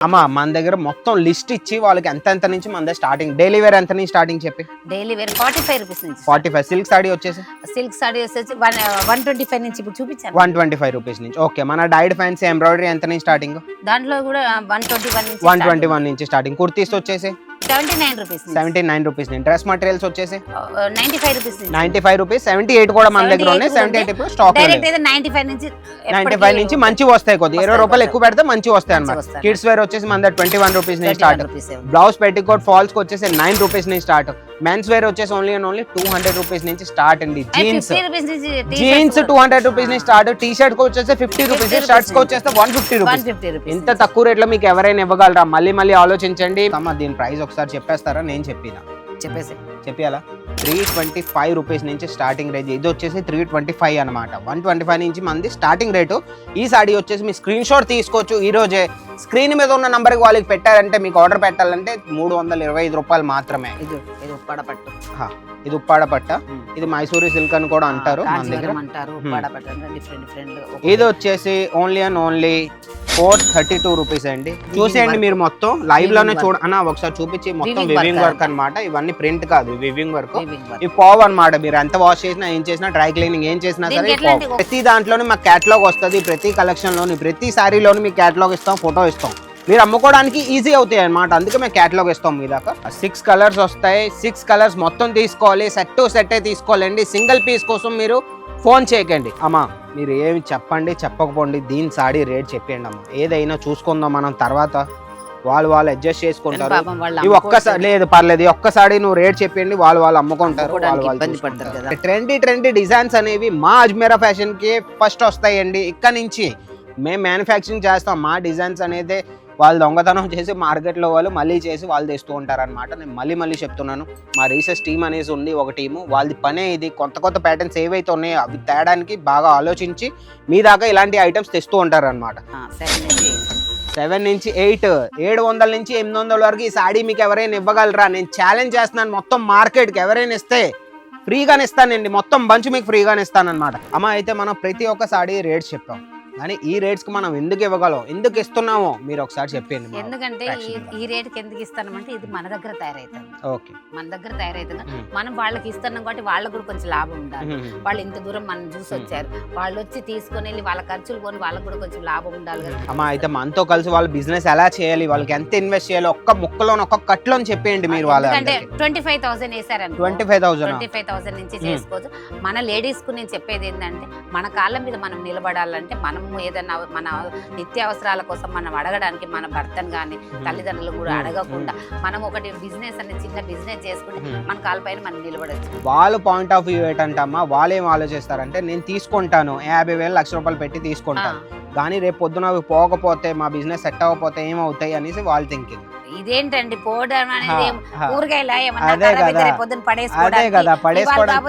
అమ్మా మన దగ్గర మొత్తం లిస్ట్ ఇచ్చి వాళ్ళకి ఎంత నుంచి మన దగ్గర స్టార్టింగ్ డైలీ వేర్ ఎంత నుంచి స్టార్టింగ్ చెప్పి డైలీ వేర్ 45 రూపీస్ నుంచి 45 సిల్క్ సాడీ వచ్చేసి సిల్క్ సాడీ వచ్చేసి 125 నుంచి ఇప్పుడు చూపించాను 125 రూపీస్ నుంచి ఓకే మన డైడ్ ఫ్యాన్సీ ఎంబ్రాయిడరీ ఎంత నుంచి స్టార్టింగ్ దాంట్లో కూడా 121 నుంచి 121 నుంచి స్టార్టింగ్ కుర్తీస్ వచ్చేసి 79 రూపీస్ 79 రూపీస్ నుంచి డ్రెస్ మెటీరియల్స్ వచ్చేసి 95 రూపీస్ 95 రూపీస్ 78 కూడా మన దగ్గర ఉన్నాయి 78 ఇప్పుడు స్టాక్ డైరెక్ట్ అయితే 95 నుంచి 95 నుంచి మంచి వస్తాయి కొద్ది 20 రూపాయలు ఎక్కువ పెడితే మంచి వస్తాయి అన్నమాట కిడ్స్ వేర్ వచ్చేసి మన దగ్గర 21 రూపీస్ నుంచి స్టార్ట్ బ్లౌజ్ పెట్టికోట్ ఫాల్స్ కి వచ్చేసి 9 రూపీస్ నుంచి స్టార్ట్ మెన్స్ వేర్ వచ్చేసి ఓన్లీ 200 రూపీస్ నుంచి స్టార్ట్ అండి జీన్స్ 200 రూపీస్ నుంచి స్టార్ట్ టీ షర్ట్ కి వచ్చేసి 50 రూపీస్ షర్ట్స్ కి వచ్చేసి 150 రూపీస్ ఇంత తక్కువ రేట్ లో మీకు ఎవరైనా ఇవ్వగలరా మళ్ళీ ఆలోచించండి అమ్మ దీని ప్రైస్ ఒకసారి చెప్పేస్తారా నేను చెప్పేయాలా 325 రూపీస్ నుంచి స్టార్టింగ్ రేట్ ఇది వచ్చేసి 325 అనమాట 125 నుంచి మంది స్టార్టింగ్ రేటు ఈ సాడీ వచ్చేసి మీ స్క్రీన్ షాట్ తీసుకోవచ్చు ఈ రోజే స్క్రీన్ మీద ఉన్న నంబర్కి వాళ్ళకి పెట్టారంటే మీకు ఆర్డర్ పెట్టాలంటే 325 రూపాయలు మాత్రమే ఇది ఉప్పాడ పట్టు ఇది ఉప్పాడ పట్ట ఇది మైసూరి సిల్క్ అని కూడా అంటారు మన దగ్గర ఇది వచ్చేసి ఓన్లీ 432 రూపీస్ అండి చూసేయండి మీరు మొత్తం లైవ్ లోనే చూడ ఒకసారి చూపించి మొత్తం వివింగ్ వర్క్ అన్నమాట ఇవన్నీ ప్రింట్ కాదు వివింగ్ వర్క్ ఇవి పావ్ అన్నమాట మీరు ఎంత వాష్ చేసినా ఏం చేసినా డ్రై క్లీనింగ్ ఏం చేసినా సరే ప్రతి దాంట్లోనే మాకు క్యాటలాగ్ వస్తుంది ప్రతి కలెక్షన్ లోని ప్రతి సారీలోని మీకు క్యాటలాగ్ ఇస్తాం ఫోటో ఇస్తాం మీరు అమ్ముకోవడానికి ఈజీ అవుతాయి అన్నమాట అందుకే మేము క్యాటలాగ్ ఇస్తాం మీ దాకా 6 కలర్స్ వస్తాయి 6 కలర్స్ మొత్తం తీసుకోవాలి సెట్ తీసుకోవాలండి సింగిల్ పీస్ కోసం మీరు ఫోన్ చేయకండి అమ్మా మీరు ఏమి చెప్పండి చెప్పకపోండి దీని సాడీ రేట్ చెప్పండి అమ్మా ఏదైనా చూసుకుందాం మనం తర్వాత వాళ్ళు అడ్జస్ట్ చేసుకుంటారు ఇవి ఒక్కసారి లేదు పర్లేదు ఒక్కసారి నువ్వు రేట్ చెప్పండి వాళ్ళు అమ్ముకుంటారు ట్రెండీ డిజైన్స్ అనేవి మా అజ్మీరా ఫ్యాషన్ కి ఫస్ట్ వస్తాయండి ఇక్కడ నుంచి మేము మ్యానుఫ్యాక్చరింగ్ చేస్తాం మా డిజైన్స్ అనేది వాళ్ళు దొంగతనం చేసి మార్కెట్లో వాళ్ళు మళ్ళీ చేసి వాళ్ళు తెస్తూ ఉంటారనమాట నేను మళ్ళీ చెప్తున్నాను మా రీసెర్చ్ టీమ్ అనేసి ఉంది ఒక టీము వాళ్ళది పనే ఇది కొత్త ప్యాటర్న్స్ ఏవైతే ఉన్నాయో అవి తేడానికి బాగా ఆలోచించి మీ దాకా ఇలాంటి ఐటమ్స్ తెస్తూ ఉంటారనమాట 7 నుంచి 8 700 నుంచి 800 వరకు ఈ సాడీ మీకు ఎవరైనా ఇవ్వగలరా నేను ఛాలెంజ్ చేస్తున్నాను మొత్తం మార్కెట్కి ఎవరైనా ఇస్తే ఫ్రీగానే ఇస్తానండి మొత్తం బంచ్ మీకు ఫ్రీగానే ఇస్తానన్నమాట అమ్మ అయితే మనం ప్రతి ఒక్క సాడీ రేట్స్ చెప్పాం కానీ ఈ రేట్స్ కి మనం ఎందుకు ఇవ్వగలం ఎందుకు ఇస్తున్నామో మీరు ఒకసారి చెప్పండి ఎందుకంటే ఈ రేట్ కి ఎందుకు ఇస్తామంటే ఇది మన దగ్గర తయారైతుంది ఓకే మన దగ్గర తయారైతుంది మనం వాళ్ళకి ఇస్తున్నాం కాబట్టి వాళ్ళకి కూడా కొంచెం లాభం ఉండాలి వాళ్ళు ఇంత దూరం మనం చూసి వచ్చారు వాళ్ళు వచ్చి తీసుకొని వెళ్ళి వాళ్ళ ఖర్చులు కొని వాళ్ళకి కూడా కొంచెం లాభం ఉండాలి కదా అమ్మా అయితే మనతో కలిసి వాళ్ళ బిజినెస్ ఎలా చేయాలి వాళ్ళకి ఎంత ఇన్వెస్ట్ చేయాలి ఒక్క ముక్కలోని ఒక్క కట్లో చెప్పేయండి మీరు వాళ్ళంటే 25,000 వేసారని 25,000 నుంచి చేసుకోవచ్చు మన లేడీస్ కు నేను చెప్పేది ఏంటంటే మన కాళ్ళ మీద మనం నిలబడాలంటే మనం ఏదన్నా మన నిత్యావసరాల కోసం మనం అడగడానికి మన భర్తను కానీ తల్లిదండ్రులు కూడా అడగకుండా మనం ఒకటి బిజినెస్ అనేది చిన్న బిజినెస్ చేసుకుంటే మన కాళ్ళపైన మనం నిలబడచ్చు వాళ్ళ పాయింట్ ఆఫ్ వ్యూ ఏంటంటే అమ్మా వాళ్ళు ఏం ఆలోచిస్తారంటే నేను తీసుకుంటాను 50,000 లక్ష రూపాయలు పెట్టి తీసుకుంటాను కానీ రేపు పొద్దున పోకపోతే మా బిజినెస్ సెట్ అవ్వకపోతే ఏమవుతాయి అనేసి వాళ్ళ థింకింగ్ ఇదేంటండి పోవడం అనేది ఊరగాయలా అదే కదా పడేసుకోవడం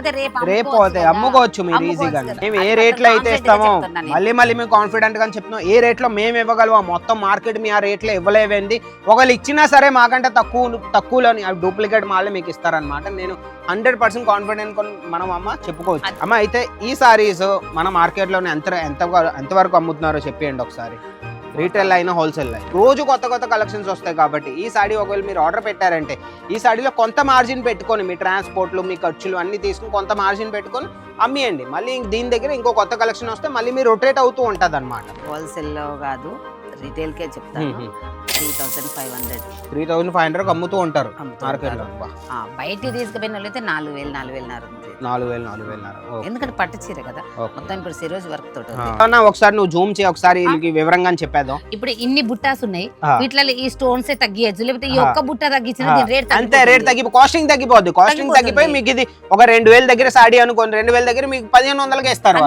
రేపు పోతే అమ్ముకోవచ్చు మీరు ఈజీగా మేము ఏ రేట్లో అయితే ఇస్తామో మళ్ళీ మేము కాన్ఫిడెంట్ గా చెప్తున్నాం ఏ రేట్లో మేము ఇవ్వగలమో మొత్తం మార్కెట్ మీ ఆ రేట్లో ఇవ్వలేవండి ఒకళ్ళు ఇచ్చినా సరే మాకంటే తక్కువలో డూప్లికేట్ మాలే మీకు ఇస్తారనమాట నేను 100% కాన్ఫిడెంట్ మనం అమ్మ చెప్పుకోవచ్చు అమ్మ అయితే ఈ సారీస్ మన మార్కెట్ లోనే ఎంతవరకు అమ్ముతున్నారో చెప్పేయండి ఒకసారి రీటైల్ అయినా హోల్సేల్ అయినా రోజు కొత్త కలెక్షన్స్ వస్తాయి కాబట్టి ఈ సాడీ ఒకవేళ మీరు ఆర్డర్ పెట్టారంటే ఈ సాడీలో కొంత మార్జిన్ పెట్టుకొని మీ ట్రాన్స్పోర్ట్లు మీ ఖర్చులు అన్ని తీసుకుని కొంత మార్జిన్ పెట్టుకొని అమ్మియండి మళ్ళీ దీని దగ్గర ఇంకో కొత్త కలెక్షన్ వస్తే మళ్ళీ మీరు రొటేట్ అవుతూ ఉంటుంది అనమాట హోల్సేల్లో కాదు రీటైల్ కే చెప్తాను 3,500 అమ్ముతూ ఉంటారు మార్కెట్ లో బయటికి తీసుకుపోయిన వాళ్ళైతే 4,000 ఎందుకంటే పట్టు చీర కదా మొత్తం ఇప్పుడు సిరోజ్ వర్క్ తోటి ఒకసారి నువ్వు జూమ్ చేయి ఒకసారి వివరంగా చెప్పేద్దాం ఇప్పుడు ఇన్ని బుట్టాస్ ఉన్నాయి వీటిలో ఈ స్టోన్స్ తగ్గియచ్చు లేకపోతే ఈ ఒక్క బుట్ట తగ్గించిన రేట్ అంతే రేట్ కాస్టింగ్ తగ్గిపోద్ది కాస్టింగ్ తగ్గిపోయి మీకు ఇది ఒక 2,000 దగ్గర సాడీ అనుకోండి 2,000 దగ్గర మీకు 1,500 ఇస్తారు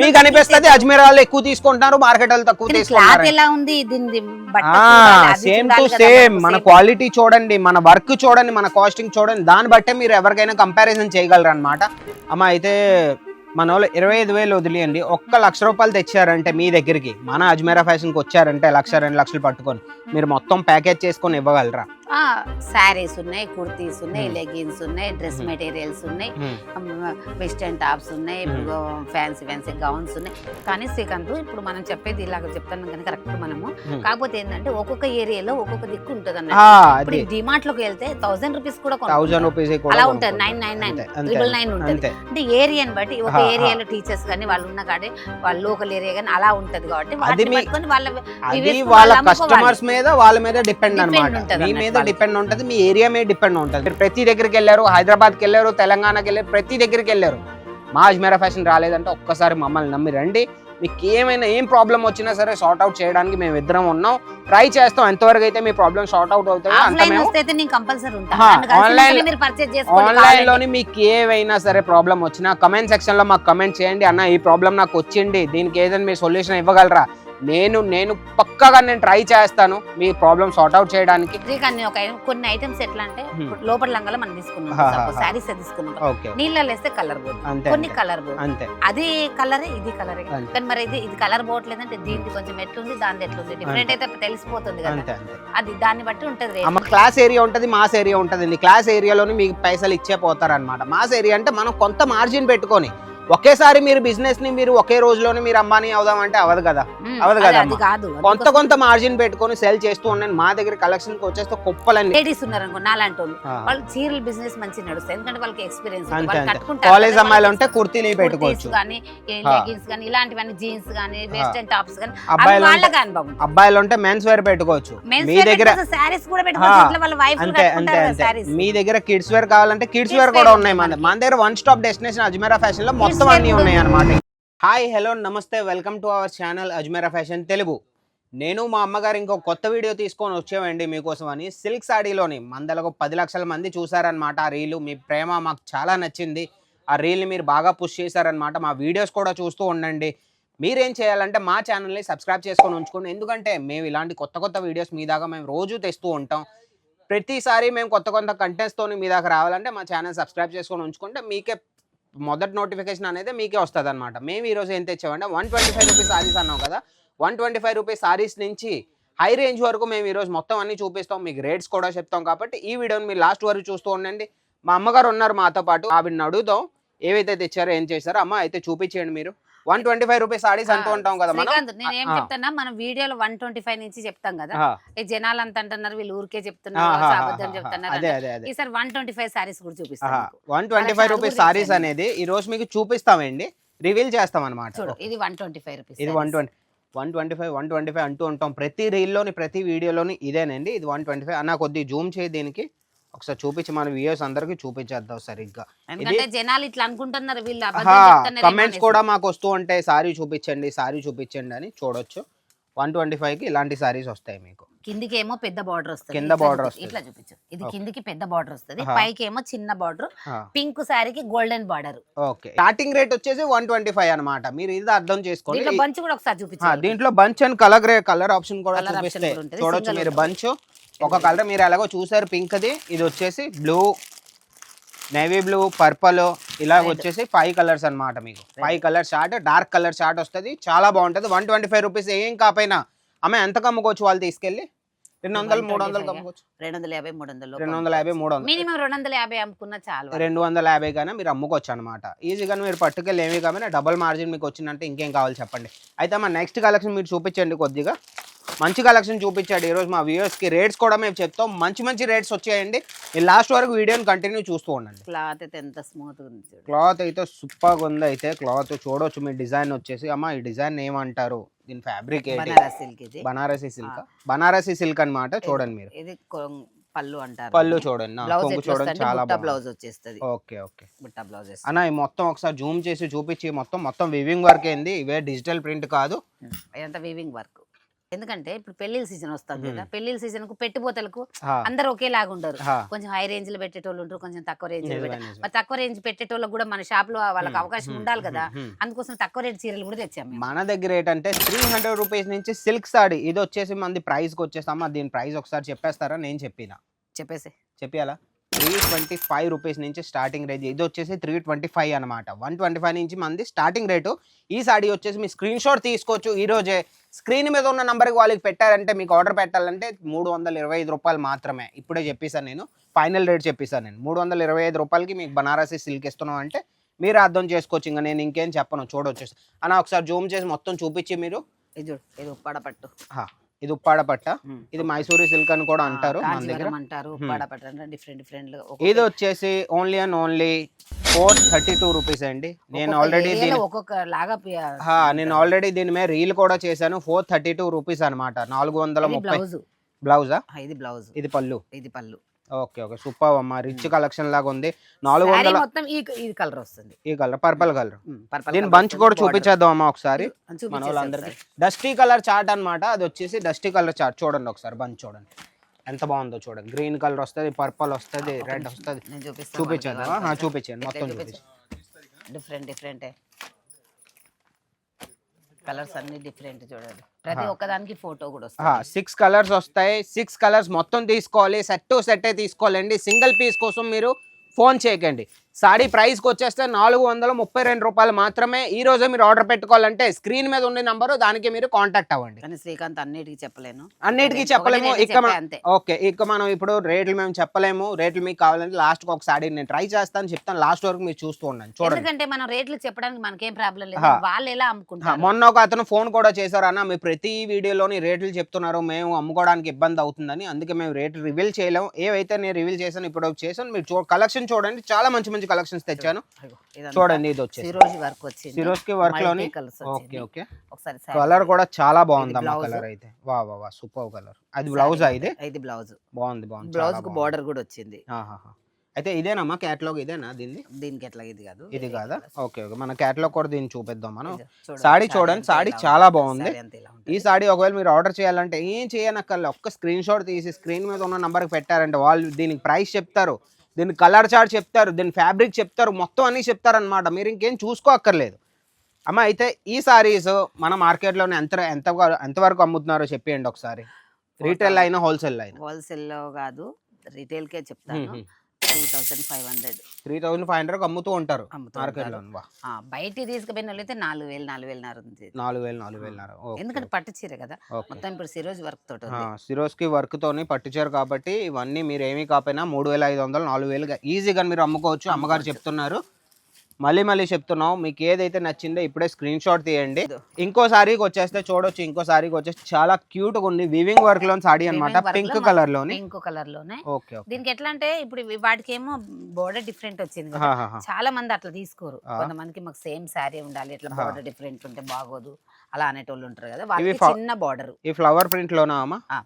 మీకు అనిపిస్తుంది అజ్మీర్ వాళ్ళు ఎక్కువ తీసుకుంటారు మార్కెట్ వాళ్ళు తక్కువ తీసుకుంటారు ఎలా ఉంది సేమ్ టు సేమ్ మన క్వాలిటీ చూడండి మన వర్క్ చూడండి మన కాస్టింగ్ చూడండి దాన్ని బట్టే మీరు ఎవరికైనా కంపారిజన్ చేయగలరు అనమాట అమ్మ అయితే మన వాళ్ళు 25,000 వదిలేయండి 1,00,000 రూపాయలు తెచ్చారంటే మీ దగ్గరికి మన అజ్మీరా ఫ్యాషన్కి వచ్చారంటే 1,00,000 2 లక్షలు పట్టుకొని మీరు మొత్తం ప్యాకేజ్ చేసుకొని ఇవ్వగలరా శారీస్ ఉన్నాయి, కుర్తీస్ ఉన్నాయి, లెగిన్స్ ఉన్నాయి, డ్రెస్ మెటీరియల్స్ ఉన్నాయి, వెస్టర్న్ టాప్స్ ఉన్నాయి, ఫ్యాన్సీ గౌన్స్ ఉన్నాయి. కానీ శ్రీకాంత్ ఇప్పుడు మనం చెప్పేది ఇలాగ చెప్తాను కానీ కరెక్ట్ మనము. కాకపోతే ఏంటంటే ఒక్కొక్క ఏరియాలో ఒక్కొక్క దిక్కు ఉంటుంది అన్నట్టు. ఇప్పుడు డిమార్ట్ లోకి వెళ్తే 1000 రూపీస్ కూడా అలా ఉంటుంది, 999 999 ఉంటుంది. అంటే ఏరియాని బట్టి ఒక ఏరియాలో టీచర్స్ కానీ వాళ్ళు ఉన్న కాడే వాళ్ళ లోకల్ ఏరియా కానీ అలా ఉంటది కాబట్టి వాళ్ళ కస్టమర్స్ మీద వాళ్ళ మీద డిపెండ్ అన్నమాట. మీ మీద డిపెండ్ ఉంటది, మీ ఏరియా మీద డిపెండ్ ఉంటది. మీరు ప్రతి దగ్గరికి వెళ్ళారు, హైదరాబాద్కి వెళ్ళారు, తెలంగాణకి వెళ్ళారు, ప్రతి దగ్గరికి వెళ్ళారు, మా అజ్మీరా ఫ్యాషన్ రాలేదంటే ఒక్కసారి మమ్మల్ని నమ్మి రండి. మీకు ఏం ప్రాబ్లం వచ్చినా సరే సార్ట్ అవుట్ చేయడానికి మేము ఇద్దరం ఉన్నాం, ట్రై చేస్తాం. ఎంతవరకు అయితే మీ ప్రాబ్లం సార్ట్ అవుట్ అవుతాయో ఆన్లైన్ లోని మీకు ఏవైనా సరే ప్రాబ్లం వచ్చినా కమెంట్ సెక్షన్ లో మాకు కమెంట్ చేయండి. అన్న ఈ ప్రాబ్లం నాకు వచ్చింది, దీనికి ఏదైనా మీరు సొల్యూషన్ ఇవ్వగలరా? నేను పక్కాగా నేను ట్రై చేస్తాను మీ ప్రాబ్లం సార్ట్ అవుట్ చేయడానికి. కొన్ని ఐటమ్స్ ఎట్లా అంటే లోపల లంగాలో మనం తీసుకున్నాం, సారీస్ తీసుకున్నాం, నీళ్ళలో వేస్తే కలర్ పోతుంది, కొన్ని కలర్ పోతుంది, అది కలరే ఇది కలరే. కానీ మరి ఇది కలర్ పోవట్లేదంటే దీనికి కొంచెం ఎట్లుంది దాని ఎట్లుంది డిఫరెంట్ అయితే తెలిసిపోతుంది కదా, అది దాన్ని బట్టి ఉంటది. క్లాస్ ఏరియా ఉంటది, మాస్ ఏరియా ఉంటది. క్లాస్ ఏరియాలోని మీకు పైసలు ఇచ్చే పోతారు అనమాట. మాస్ ఏరియా అంటే మనం కొంత మార్జిన్ పెట్టుకొని ఒకేసారి మీరు బిజినెస్ ని మీరు ఒకే రోజులోనే మీరు అంబానీ అవుదాం అంటే అవదు కదా, కొంత మార్జిన్ పెట్టుకొని సెల్ చేస్తూ ఉన్నాను. మా దగ్గర కలెక్షన్ కి వచ్చేస్తే కుప్పలని లేడీస్ ఉన్నారు అనుకో నాలాంటి వాళ్ళు చీరల బిజినెస్ మంచి నడుస్తాయి, ఎందుకంటే వాళ్ళకి ఎక్స్పీరియన్స్. కాలేజ్ అమ్మాయిలు ఉంటే కుర్తీలు పెట్టుకోవచ్చు కానీ లెగిన్స్ కానీ ఇలాంటివన్నీ జీన్స్ కానీ వెస్టర్న్ టాప్స్ కానీ. అబ్బాయిలు ఉంటే మెన్స్ వేర్ పెట్టుకోవచ్చు, మీ దగ్గర సారీస్ కూడా పెట్టుకోవచ్చు, వాళ్ళ వైఫ్ అంతే అంతే అంతే. మీ దగ్గర కిడ్స్ వేర్ కావాలంటే కిడ్స్ వేర్ కూడా ఉన్నాయి. మన దగ్గర one stop destination Ajmeera fashion లో మొత్తం అన్ని ఉన్నాయి అన్నమాట. హాయ్ హలో నమస్తే, welcome to our channel Ajmeera fashion Telugu. నేను మా అమ్మగారు ఇంకో కొత్త వీడియో తీసుకొని వచ్చామండి మీకోసం అని. సిల్క్ సాడీలోని మందలకు 10 లక్షల మంది చూసారనమాట. ఆ రీలు మీ ప్రేమ మాకు చాలా నచ్చింది, ఆ రీల్ని మీరు బాగా పుష్ చేశారనమాట. మా వీడియోస్ కూడా చూస్తూ ఉండండి. మీరేం చేయాలంటే మా ఛానల్ని సబ్స్క్రైబ్ చేసుకొని ఉంచుకోండి, ఎందుకంటే మేము ఇలాంటి కొత్త వీడియోస్ మీ దాకా మేము రోజు తెస్తూ ఉంటాం. ప్రతిసారి మేము కొత్త కంటెంట్స్తో మీ దాకా రావాలంటే మా ఛానల్ సబ్స్క్రైబ్ చేసుకొని ఉంచుకుంటే మీకే మొదటి నోటిఫికేషన్ అనేది మీకే వస్తుంది అనమాట. మేము ఈరోజు ఏం తెచ్చామంటే 125 రూపీస్ సారీస్ అన్నాం కదా, 125 రూపీస్ సారీస్ నుంచి హై రేంజ్ వరకు మేము ఈరోజు మొత్తం అన్ని చూపిస్తాం, మీకు రేట్స్ కూడా చెప్తాం. కాబట్టి ఈ వీడియోని మీరు లాస్ట్ వరకు చూస్తూ ఉండండి. మా అమ్మగారు ఉన్నారు మాతో పాటు, ఆవిడని అడుగుతాం ఏవైతే తెచ్చారో ఏం చేశారో. అమ్మ అయితే చూపించేయండి మీరు. 125 రూపీస్ సారీస్ అంటూ ఉంటాం కదా మనం. నేను ఏం చెప్తానా, మనం వీడియోలో 125 నుంచి చెప్తాం కదా, ఈ జనాలు అంత అంటున్నారు వీళ్ళు ఊరికే చెప్తున్నారు చెప్తున్నారు. ఈసారి 125 సారీస్ కూడా చూపిస్తాం. 125 రూపీస్ సారీస్ అనేది ఈ రోజు మీకు చూపిస్తామండి, రివీల్ చేస్తాం అనమాట. ఇది 125 రూపీస్, ఇది 125 అంటూ ఉంటాం ప్రతి రీల్లోని ప్రతి వీడియోలోని ఇదేనండి. ఇది 125 అన్న. కొద్దిగా జూమ్ చేయి దీనికి, ఒకసారి చూపించి మన వ్యూయర్స్ అందరికి చూపించేద్దాం సరిగ్గా. జనాలు ఇట్లా అనుకుంటున్నారు, కమెంట్స్ కూడా మాకు వస్తూ ఉంటాయి, సారీ చూపించండి అని. చూడొచ్చు 125 కి ఇలాంటి సారీస్ వస్తాయి మీకు. కిందికి ఏమో పెద్ద బార్డర్ వస్తుంది, కింద బార్డర్ వస్తుంది, ఇట్లా చూపించు. ఇది కిందికి పెద్ద బార్డర్ వస్తుంది, పైకి ఏమో చిన్న బార్డర్, పింక్ సారీకి golden border. Okay, starting rate వచ్చేసి 125 అన్నమాట. మీరు ఇది అర్థం చేసుకోండి. దీంట్లో బంచ్ కూడా ఒకసారి చూపించు. దీంట్లో బంచ్ అండ్ కలర్ ఆప్షన్ కూడా చూపిస్తే చూడొచ్చు మీరు. బంచ్ ఒక కలర్ మీరు ఎలాగో చూసారు, పింక్ ది. ఇది వచ్చేసి బ్లూ, నేవీ బ్లూ, పర్పల్, ఇలా వచ్చేసి 5 కలర్స్ అనమాట. మీకు 5 colour short, dark colour short వస్తుంది, చాలా బాగుంటుంది. 125 రూపీస్ ఏం కాపోయినా అమ్మ ఎంత కమ్ముకోవచ్చు వాళ్ళు తీసుకెళ్ళి? 200, 300 కమ్ముకోవచ్చు. 250, 300, 300. మినిమం 250 అమ్ముకున్నా చాలు. 250 గానే మీరు అమ్ముకోవచ్చు అనమాట. ఈజీగా మీరు పట్టుకెళ్ళి ఏమి కాకపోయినా డబుల్ మార్జిన్ మీకు వచ్చిందంటే ఇంకేం కావాలి చెప్పండి. అయితే మా నెక్స్ట్ కలెక్షన్ మీరు చూపించండి. కొద్దిగా మంచి కలెక్షన్ చూపించాడు ఈరోజు మా వ్యూయర్స్కి. రేట్స్ కూడా మేము చెప్తాం, మంచి రేట్స్ వచ్చాయండి. మీరు లాస్ట్ వరకు వీడియోని కంటిన్యూ చూస్తూ ఉండండి. క్లాత్ అయితే ఎంత స్మూత్ ఉంది, క్లాత్ అయితే సూపర్గా ఉంది. అయితే క్లాత్ చూడవచ్చు మీ డిజైన్ వచ్చేసి. అమ్మ ఈ డిజైన్ ఏమంటారు, దీని ఫ్యాబ్రిక్ ఏంటి? బనారసి సిల్క్ అన్నమాట. చూడండి మీరు, ఇది పళ్ళు అంటారు, పళ్ళు చూడండి, కొంగు చూడండి, చాలా బ్లౌజ్ వచ్చేస్తుంది. ఓకే బుట్ట బ్లౌజ్ అన్న. మొత్తం ఒకసారి జూమ్ చేసి చూపించి, మొత్తం వీవింగ్ వర్క్ ఏంది, ఇవే డిజిటల్ ప్రింట్ కాదు, ఇదంతా వీవింగ్ వర్క్. ఎందుకంటే ఇప్పుడు పెళ్లిళ్ళ సీజన్ వస్తుంది కదా, పెళ్లిళ్ళ సీజన్ కు పెట్టుబోతలకు అందరు ఒకేలాగా ఉండరు. కొంచెం హై రేంజ్ లో పెట్టేటోళ్ళు ఉంటారు, కొంచెం తక్కువ రేంజ్ లో పెట్టారు. తక్కువ రేంజ్ పెట్టేటోళ్ళకి కూడా మన షాప్ లో వాళ్ళకి అవకాశం ఉండాలి కదా, అందుకోసం తక్కువ రేట్ చీరలు కూడా తెచ్చాము. మన దగ్గర ఏంటంటే 300 రూపీస్ నుంచి సిల్క్ సాడీ. ఇది వచ్చేసి మంది ప్రైస్ కి వచ్చేస్తామా, దీని ప్రైస్ ఒకసారి చెప్పేస్తారా? నేను చెప్పేయాలా? 325 రూపీస్ నుంచి స్టార్టింగ్ రేట్. ఇది వచ్చేసి 325 అనమాట. 125 నుంచి మంది స్టార్టింగ్ రేటు. ఈ సాడీ వచ్చేసి మీ స్క్రీన్ షాట్ తీసుకోవచ్చు ఈ రోజే. స్క్రీన్ మీద ఉన్న నంబర్కి వాళ్ళకి పెట్టారంటే మీకు ఆర్డర్ పెట్టాలంటే 325 రూపాయలు మాత్రమే. ఇప్పుడే చెప్పేసాను నేను, ఫైనల్ రేట్ చెప్పేసాను నేను. 325 రూపాయలకి మీకు బనారసి సిల్క్ ఇస్తున్నాం అంటే మీరు అర్థం చేసుకోవచ్చు. ఇంకా నేను ఇంకేం చెప్పను, చూడొచ్చు అన్న. ఒకసారి జూమ్ చేసి మొత్తం చూపించి మీరు. ఇది చూడు, ఇది ఉప్పాడ పట్టు. ఇది ఉప్పాడ పట్ట, ఇది మైసూరి సిల్క్ అని కూడా అంటారు మన దగ్గర. ఇది వచ్చేసి ఓన్లీ 432 రూపీస్ అండి. నేను ఆల్రెడీ దీని మీద రీల్ కూడా చేశాను. 432 రూపీస్ అనమాట. 430. బ్లౌజా? ఇది బ్లౌజ్, ఇది పళ్ళు. ఇది పళ్ళు. ఓకే ఓకే, సూపర్ అమ్మా. రిచ్ కలెక్షన్ లాగా ఉంది. 400 మొత్తం ఈ కలర్ వస్తుంది. ఈ కలర్ పర్పుల్ కలర్. దీని బంచ్ కూడా చూపించేద్దాం అమ్మా ఒకసారి మన వాళ్ళందరికీ. డస్టీ కలర్ చార్ట్ అన్నమాట. అది వచ్చేసి డస్టీ కలర్ చార్ట్. చూడండి ఒకసారి బంచ్ చూడండి ఎంత బాగుందో చూడండి. గ్రీన్ కలర్ వస్తుంది, పర్పుల్ వస్తుంది, రెడ్ వస్తుంది. చూపించాను, చూపించాను మొత్తం చూపించాను. డిఫరెంట్ కలర్స్ అన్ని డిఫరెంట్ చూడండి. ప్రతి ఒక్కదానికి ఫోటో కూడా వస్తుంది. 6 కలర్స్ వస్తాయి. 6 కలర్స్ మొత్తం తీసుకోవాలి. సెట్ తీసుకోవాలండి. సింగిల్ పీస్ కోసం మీరు ఫోన్ చేయకండి. సాడీ ప్రైస్కి వచ్చేస్తే 432 రూపాయలు మాత్రమే. ఈ రోజే మీరు ఆర్డర్ పెట్టుకోవాలంటే స్క్రీన్ మీద ఉండే నంబరు, దానికి మీరు కాంటాక్ట్ అవ్వండి. కానీ శ్రీకాంత్ అన్నిటికీ చెప్పలేము. ఓకే, ఇక మనం ఇప్పుడు రేట్లు మేము చెప్పలేము. రేట్లు మీకు కావాలంటే లాస్ట్ ఒక సాడీ నేను ట్రై చేస్తాను, చెప్తాను. లాస్ట్ వరకు మీరు చూస్తూ ఉండండి. చూడండి, ఎందుకంటే మనం రేట్లు చెప్పడానికి మనకేం ప్రాబ్లం లేదు. వాళ్ళు ఎలా అమ్ముకుంటారు. మొన్న ఒక అతను ఫోన్ కూడా చేశారు, అన్న మీ ప్రతి వీడియోలోని రేట్లు చెప్తున్నారు, మేము అమ్ముకోవడానికి ఇబ్బంది అవుతుందని, అందుకే మేము రేట్లు రివీల్ చేయలేము. ఏవైతే నేను రివీల్ చేశాను ఇప్పుడు చేశాను. మీరు కలెక్షన్ చూడండి, చాలా మంచి కలెక్షన్స్ తెచ్చాను. చూడండి, ఇది వచ్చేసి సిరోజ్ కి వర్క్ లోని. ఓకే ఓకే, కలర్ కూడా చాలా బాగుంది అమ్మ. కలర్ అయితే వా సూపర్ కలర్. అది బ్లౌజ్ అయితే ఇది బ్లౌజ్ బాగుంది. బ్లౌజ్ కు బోర్డర్ కూడా వచ్చింది. అయితే ఇదేనమ్మా క్యాటలాగ్? ఇదేనా దీనికి ఎట్లా? ఇది కాదు, ఇది కాదా? ఓకే ఓకే, మన క్యాటలాగ్ కూడా దీన్ని చూపిద్దాం మనం. సాడీ చూడండి, సాడీ చాలా బాగుంది. ఈ సాడీ ఒకవేళ మీరు ఆర్డర్ చేయాలంటే ఏం చేయనక్కర్లే, ఒక్క స్క్రీన్ షాట్ తీసి స్క్రీన్ మీద ఉన్న నంబర్కి పెట్టారంటే వాళ్ళు దీనికి ప్రైస్ చెప్తారు, దీని కలర్ చార్ట్ చెప్తారు, దీని ఫ్యాబ్రిక్ చెప్తారు, మొత్తం అన్నీ చెప్తారనమాట. మీరు ఇంకేం చూసుకోక్కర్లేదు అమ్మ. అయితే ఈ సారీస్ మన మార్కెట్లోనే ఎంతవరకు అమ్ముతున్నారో చెప్పేయండి ఒకసారి. రీటైల్ అయినా హోల్సేల్ అయినా? హోల్సేల్లో కాదు, రీటైల్కే చెప్తాను. 3,500 అమ్ముతూ ఉంటారు మార్కెట్లో. బయటికి తీసుకుపోయిన వాళ్ళైతే 4,000 4,000. ఎందుకంటే పట్టు చీర కదా మొత్తం. ఇప్పుడు సిరోజ్ వర్క్ తోటి, సిరోజ్ కి వర్క్ తోని పట్టు చీర కాబట్టి ఇవన్నీ మీరు ఏమీ కాకపోయినా 3,500 4,000 ఈజీగా మీరు అమ్ముకోవచ్చు. అమ్మగారు చెప్తున్నారు, మళ్ళీ చెప్తున్నాం. మీకు ఏదైతే నచ్చిందో ఇప్పుడే స్క్రీన్ షాట్ తీయండి. ఇంకో సారీకి వచ్చేస్తే చూడొచ్చు. ఇంకో సారీకి వచ్చేసి చాలా క్యూట్ గా ఉంది. వివింగ్ వర్క్ లోని సాడీ అనమాట. పింక్ కలర్ లోనే. ఓకే, దీనికి ఎట్లా అంటే ఇప్పుడు వాటికి ఏమో బోర్డర్ డిఫరెంట్ వచ్చింది. చాలా మంది అట్లా తీసుకోరు. కొంతమందికి మాకు సేమ్ సారీ ఉండాలి, ఇట్లా బోర్డర్ డిఫరెంట్ ఉంటే బాగోదు అలా అనేటోళ్ళు ఉంటారు కదా. వాళ్ళకి చిన్న బోర్డర్. ఈ ఫ్లవర్ ప్రింట్ లోనా?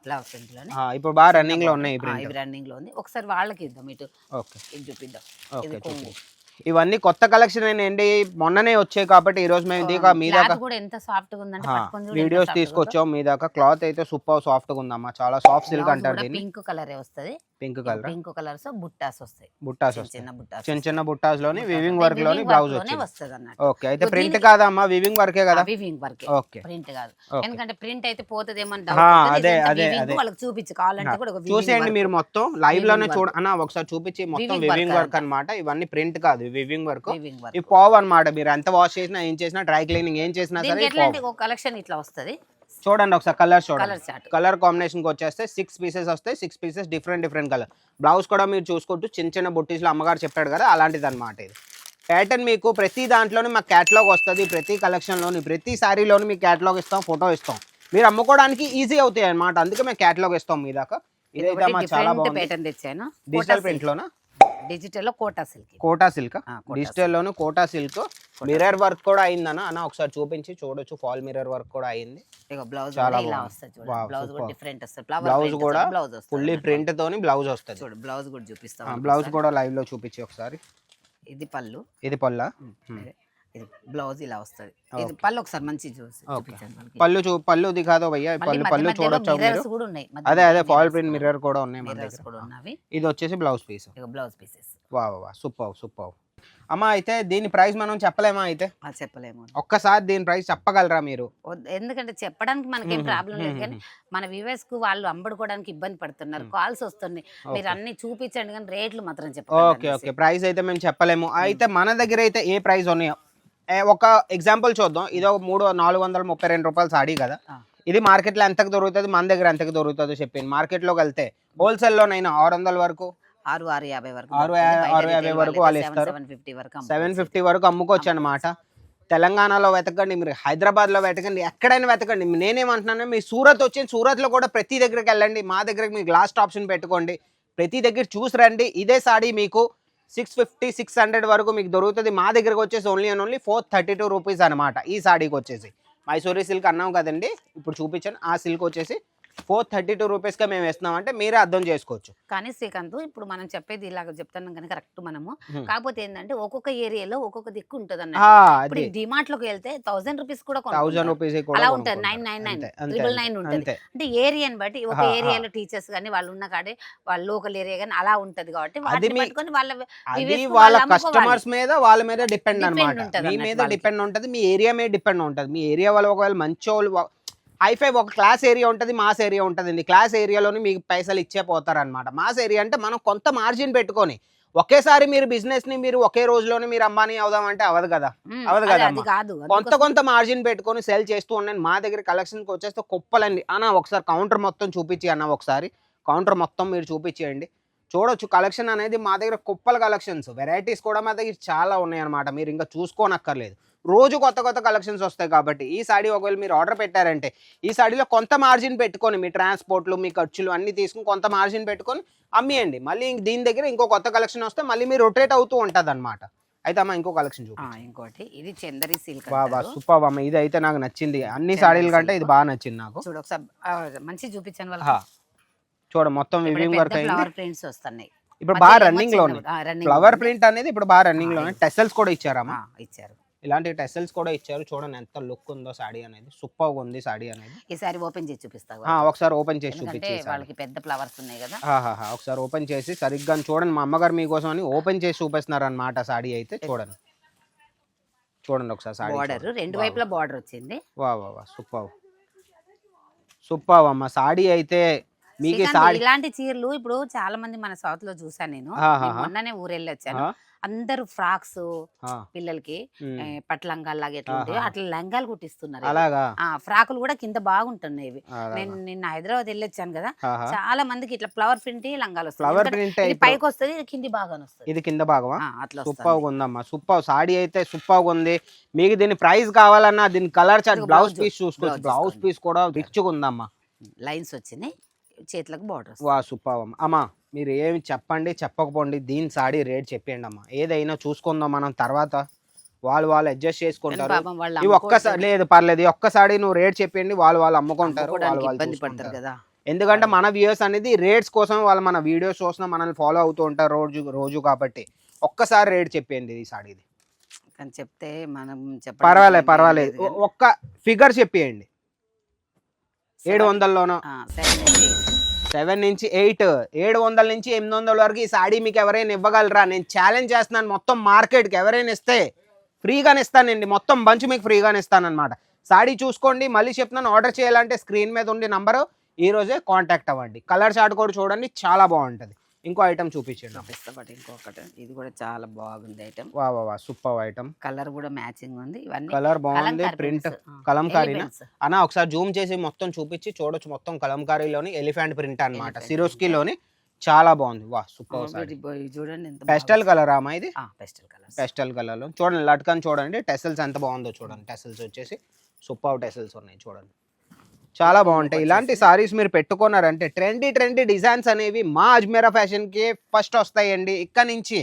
ఫ్లవర్ ప్రింట్ లోనే. ఇప్పుడు బాగా రన్నింగ్ లో ఉన్నాయి. ఇవి రన్నింగ్ లో ఉంది. ఒకసారి వాళ్ళకి ఇద్దాం, ఇటు ఇది చూపిద్దాం. ఇవన్నీ కొత్త కలెక్షన్ అండి, మొన్ననే వచ్చాయి కాబట్టి ఈ రోజు మేము మీ దాకా వీడియోస్ తీసుకొచ్చాం. మీ దాకా క్లాత్ అయితే సూపర్ సాఫ్ట్ గా ఉందమ్మా. చాలా సాఫ్ట్ సిల్క్ అంటారు దీన్ని. పింక్ కలర్ వస్తుంది. పింక్ కలర్స్ బుట్టాస్ వస్తాయి. చిన్న బుట్టాస్ లోని వివింగ్ వర్క్ లోని బ్లౌజ్ వస్తుంది అన్నట్టు. ఓకే, అయితే ప్రింట్ కాదమ్మా, వివింగ్ వర్కే కదా? వివింగ్ వర్క్, ఓకే, ప్రింట్ కాదు. ఎందుకంటే ప్రింట్ అయితే పోతదేమో. అదే వాళ్ళకి చూపించు కావాలంటే కూడా చూసేయండి మీరు మొత్తం లైవ్ లోనే అన్న ఒకసారి చూపించి. మొత్తం వివింగ్ వర్క్ అన్నమాట. ఇవన్నీ ప్రింట్ కాదు, వివింగ్ వర్క్. ఈ పావ్ అన్నమాట. మీరు ఎంత వాష్ చేసినా, ఏం చేసినా, డ్రై క్లీనింగ్ ఏం చేసినా సరే కలెక్షన్ ఇట్లా వస్తుంది. చూడండి ఒకసారి కలర్ చూడండి. కలర్ కాంబినేషన్ కి వచ్చేస్తే 6 పీసెస్ వస్తాయి. 6 పీసెస్ డిఫరెంట్ కలర్. బ్లౌజ్ కూడా మీరు చూసుకోవచ్చు. చిన్న బుట్టీస్ లో అమ్మగారు చెప్పాడు కదా, అలాంటిది అనమాట. ఇది ప్యాటర్న్ మీకు ప్రతి దాంట్లోనే మాకు క్యాటలాగ్ వస్తుంది. ప్రతి కలెక్షన్ లోని, ప్రతి సారీలోని మీకు క్యాటలాగ్ ఇస్తాం, ఫోటో ఇస్తాం. మీరు అమ్ముకోవడానికి ఈజీ అవుతాయి అనమాట. అందుకే మేము క్యాటలాగ్ ఇస్తాం మీ దాకా. ఇదైతే చాలా బాగుంది. డిజిటల్ ప్రింట్ లోనా? డిజిటల్ లో కోటా సిల్క్. డిజిటల్ లోను కోటా సిల్క్. మిర్రర్ వర్క్ కూడా అయిందన్న. అన్న ఒకసారి చూపించి చూడొచ్చు. ఫాల్ మిర్రర్ వర్క్ కూడా అయింది. బ్లౌజ్ కూడా ఫుల్లీ ప్రింట్ తోని బ్లౌజ్ వస్తుంది. బ్లౌజ్ కూడా చూపిస్తాం. బ్లౌజ్ కూడా లైవ్ లో చూపించి ఒకసారి. ఇది పళ్ళు. ఇది పళ్ళ. బ్లౌజ్ ఇలా వస్తుంది. ఇది పళ్ళు ఒకసారి మంచి పళ్ళు దిగాదో భయ్యా. పళ్ళు చూడొచ్చు మీరు. అదే ఫాల్ ప్రింట్ మిర్రర్ కూడా ఉన్నాయి మన దగ్గర. ఇది వచ్చేసి బ్లౌజ్ పీస్. Blouse pieces. వా సూపర్. అమ్మా అయితే దీని ప్రైస్ మనం చెప్పలేమా అయితే చెప్పలేము. ఒక్కసారి దీని ప్రైస్ చెప్పగలరా మీరు? ఎందుకంటే చెప్పడానికి మనకేం ప్రాబ్లం లేదు, కానీ మన వ్యూవర్స్ కు వాళ్ళు అమ్ముడుకోవడానికి ఇబ్బంది పడుతున్నారు, కాల్స్ వస్తున్నాయి, మీరు అన్ని చూపించండి కానీ రేట్లు మాత్రం చెప్పండి. ఓకే ఓకే, ప్రైస్ అయితే మేము చెప్పలేము. అయితే మన దగ్గర అయితే ఏ ప్రైస్ ఉన్నాయో ఒక ఎగ్జాంపుల్ చూద్దాం. ఇది ఒక 432 రూపాయలు సాడీ కదా, ఇది మార్కెట్లో ఎంతకు దొరుకుతుంది, మన దగ్గర ఎంతకు దొరుకుతుందో చెప్పింది. మార్కెట్లోకి వెళ్తే హోల్సేల్లోనైనా 600 వరకు 650 వరకు 650 వరకు వాళ్ళు ఇస్తారు. 750 వరకు అమ్ముకోవచ్చు అనమాట. తెలంగాణలో వెతకండి, మీరు హైదరాబాద్లో వెతకండి, ఎక్కడైనా వెతకండి. నేనేమంటున్నాను, మీ సూరత్ వచ్చింది, సూరత్లో కూడా ప్రతి దగ్గరికి వెళ్ళండి, మా దగ్గరికి మీకు లాస్ట్ ఆప్షన్ పెట్టుకోండి, ప్రతి దగ్గర చూసి రండి. ఇదే సాడీ మీకు 650 600 వరకు మీకు దొరుకుతుంది. మా దగ్గరకు వచ్చేసి ఓన్లీ 432 రూపీస్ అనమాట. ఈ సాడీకి వచ్చేసి మైసూరీ సిల్క్ అన్నాం కదండి, ఇప్పుడు చూపించాను. ఆ సిల్క్ వచ్చేసి 432 రూపీస్గా మేము వేస్తున్నాం అంటే మీరే అర్థం చేసుకోవచ్చు. కానీ శ్రీకాంత్, ఇప్పుడు మనం చెప్పేది ఇలాగ చెప్తున్నాం కానీ కరెక్ట్ మనము, కాకపోతే ఏంటంటే ఒక్కొక్క ఏరియాలో ఒక్కొక్క దిక్కు ఉంటుంది అన్నట్టు. డిమార్ట్ లోకి వెళ్తే 1000 రూపీస్ కూడా 1000 రూపీస్ అలా ఉంటుంది, 999 999 ఉంటుంది. అంటే ఏరియాని బట్టి ఒక ఏరియాలో టీచర్స్ కానీ వాళ్ళు ఉన్న కాడే వాళ్ళ లోకల్ ఏరియా కానీ అలా ఉంటది కాబట్టి వాళ్ళ కస్టమర్స్ మీద వాళ్ళ మీద డిపెండ్ అనమాట. మీ మీద డిపెండ్ ఉంటుంది, మీ ఏరియా మీద డిపెండ్ ఉంటుంది. మీ ఏరియా వాళ్ళు ఒకవేళ మంచి వాళ్ళు హైఫై ఒక క్లాస్ ఏరియా ఉంటుంది, మాస్ ఏరియా ఉంటుంది. క్లాస్ ఏరియాలోని మీకు పైసలు ఇచ్చే పోతారనమాట. మాస్ ఏరియా అంటే మనం కొంత మార్జిన్ పెట్టుకొని ఒకేసారి మీరు బిజినెస్ ని మీరు ఒకే రోజులోనే మీరు అంబానీ అవుదామంటే అవదు కదా, కొంత మార్జిన్ పెట్టుకొని సెల్ చేస్తూ ఉండండి. మా దగ్గర కలెక్షన్కి వచ్చేస్తే కుప్పలండి. అన్న ఒకసారి కౌంటర్ మొత్తం చూపించి అన్న, ఒకసారి కౌంటర్ మొత్తం మీరు చూపించేయండి, చూడొచ్చు. కలెక్షన్ అనేది మా దగ్గర కుప్పల కలెక్షన్స్, వెరైటీస్ కూడా మా దగ్గర చాలా ఉన్నాయి అనమాట. మీరు ఇంకా చూసుకోనక్కర్లేదు, రోజు కొత్త కలెక్షన్స్ వస్తాయి. కాబట్టి ఈ సాడీ ఒకవేళ మీరు ఆర్డర్ పెట్టారంటే ఈ సాడీలో కొంత మార్జిన్ పెట్టుకొని మీ ట్రాన్స్పోర్ట్లు మీ ఖర్చులు అన్ని తీసుకుని కొంత మార్జిన్ పెట్టుకొని అమ్మియండి. మళ్ళీ దీని దగ్గర ఇంకో కొత్త కలెక్షన్ వస్తే మళ్ళీ మీరు రొటేట్ అవుతూ ఉంటుంది అనమాట. అయితే అమ్మ ఇంకో కలెక్షన్ చూపి. ఇంకోటి ఇది చందరి సిల్క్. బాబా సూపర్ అమ్మ, ఇది అయితే నాకు నచ్చింది. అన్ని సాడీల కంటే ఇది బాగా నచ్చింది నాకు. చూడు ఒకసారి మంచి చూపించాను వాళ్ళ. చూడ మొత్తం వివింగ్ వర్క్ అయింది, ఫ్లవర్ ప్రింట్స్ వస్తున్నాయి ఇప్పుడు బాగా రన్నింగ్ లో. ఫ్లవర్ ప్రింట్ అనేది ఇప్పుడు బాగా రన్నింగ్ లో. టెసల్స్ కూడా ఇచ్చారమ్మా, ఇచ్చారు. ఇలాంటి టెసల్స్ కూడా ఇచ్చారు. చూడండి ఎంత లుక్ ఉందో సాడీ అనేది, సూపర్ గా ఉంది సాడీ అనేది. ఈసారి ఓపెన్ చేసి చూపిస్తాను, ఒకసారి ఓపెన్ చేసి చూపించి. వాళ్ళకి పెద్ద ఫ్లవర్స్ ఉన్నాయి కదా, ఒకసారి ఓపెన్ చేసి సరిగ్గా చూడండి. మా అమ్మగారు మీకోసం అని ఓపెన్ చేసి చూపిస్తున్నారు అనమాట. సాడీ అయితే చూడండి, చూడండి ఒకసారి సాడీ. బార్డర్ రెండు వైపులా బార్డర్ వచ్చింది. వా సూపర్ అమ్మ సాడీ అయితే. మీకు ఇలాంటి చీరలు ఇప్పుడు చాలా మంది మన సౌత్ లో చూసాను నేను, మొన్ననే ఊరెళ్ళి వచ్చాను. అందరు ఫ్రాక్స్ పిల్లలకి పట్లంగాలు లాగా ఎట్లా ఉంటాయో అట్లా లంగాలు కుట్టిస్తున్నారు. ఫ్రాకులు కూడా కింద బాగుంటున్నాయి. నేను నిన్న హైదరాబాద్ వెళ్ళొచ్చాను కదా, చాలా మందికి ఇట్లా ఫ్లవర్ ప్రింట్ లంగాలు వస్తాయి, పైకి వస్తుంది, కింది బాగా వస్తుంది. ఇది కింద భాగమా? అట్లా సూపర్ ఉందమ్మా, సూపర్ సాడీ అయితే సూపర్ ఉంది. మీకు దీని ప్రైస్ కావాలన్నా దీని కలర్ చార్ట్, బ్లౌజ్ పీస్ చూసుకోవచ్చు. బ్లౌజ్ పీస్ కూడా రిచ్ గా ఉందమ్మా, లైన్స్ వచ్చినాయి, చేతులకు బార్డర్. వా సూపర్ అమ్మా. మీరు ఏమి చెప్పండి చెప్పకపోండి, దీని సాడీ రేట్ చెప్పండి అమ్మా. ఏదైనా చూసుకుందాం మనం తర్వాత, వాళ్ళు అడ్జస్ట్ చేసుకుంటారు. ఇవి ఒక్కసారి లేదు పర్లేదు, ఒక్కసారి నువ్వు రేట్ చెప్పండి, వాళ్ళు అమ్ముకుంటారు, వాళ్ళు కదా. ఎందుకంటే మన వ్యూయర్స్ అనేది రేట్స్ కోసం వాళ్ళు మన వీడియోస్ చూసిన మనల్ని ఫాలో అవుతూ ఉంటారు రోజు కాబట్టి ఒక్కసారి రేట్ చెప్పండి ఈ సాడీది. చెప్తే మనం పర్వాలేదు, ఒక్క ఫిగర్ చెప్పేయండి. 700లోనో 7 నుంచి 8, 700 నుంచి 800 వరకు ఈ సాడీ మీకు ఎవరైనా ఇవ్వగలరా? నేను ఛాలెంజ్ చేస్తున్నాను, మొత్తం మార్కెట్కి ఎవరైనా ఇస్తే ఫ్రీగానే ఇస్తానండి, మొత్తం బంచ్ మీకు ఫ్రీగానే ఇస్తానన్నమాట. సాడీ చూసుకోండి, మళ్ళీ చెప్తున్నాను, ఆర్డర్ చేయాలంటే స్క్రీన్ మీద ఉండే నంబరు ఈ రోజే కాంటాక్ట్ అవ్వండి. కలర్ చార్ట్ కూడా చూడండి, చాలా బాగుంటుంది. ఇంకో ఐటమ్ చూపించండి. ఇంకొకటి, ఇది కూడా చాలా బాగుంది ఐటమ్. వా సూపర్ ఐటమ్, కలర్ కూడా మ్యాచింగ్ ఉంది, ఇవన్నీ కలర్ బాగుంది. ప్రింట్ కలంకారీనా అన్న, ఒకసారి జూమ్ చేసి మొత్తం చూపించి చూడొచ్చు. మొత్తం కలంకారీలోని ఎలిఫెంట్ ప్రింట్ అన్నమాట, సిరోస్కీలోని చాలా బాగుంది. వా సూపర్. చూడండి పెస్టల్ కలర్ అమ్మా ఇది, పెస్టల్ కలర్ లో చూడండి. లట్కన్ చూడండి, టెసల్స్ ఎంత బాగుందో చూడండి. టెసల్స్ వచ్చేసి సూపర్ టెసల్స్ ఉన్నాయి చూడండి, చాలా బాగుంటాయి. ఇలాంటి సారీస్ మీరు పెట్టుకున్నారంటే ట్రెండీ డిజైన్స్ అనేవి మా అజ్మీరా ఫ్యాషన్కి ఫస్ట్ వస్తాయండి. ఇక్కడ నుంచి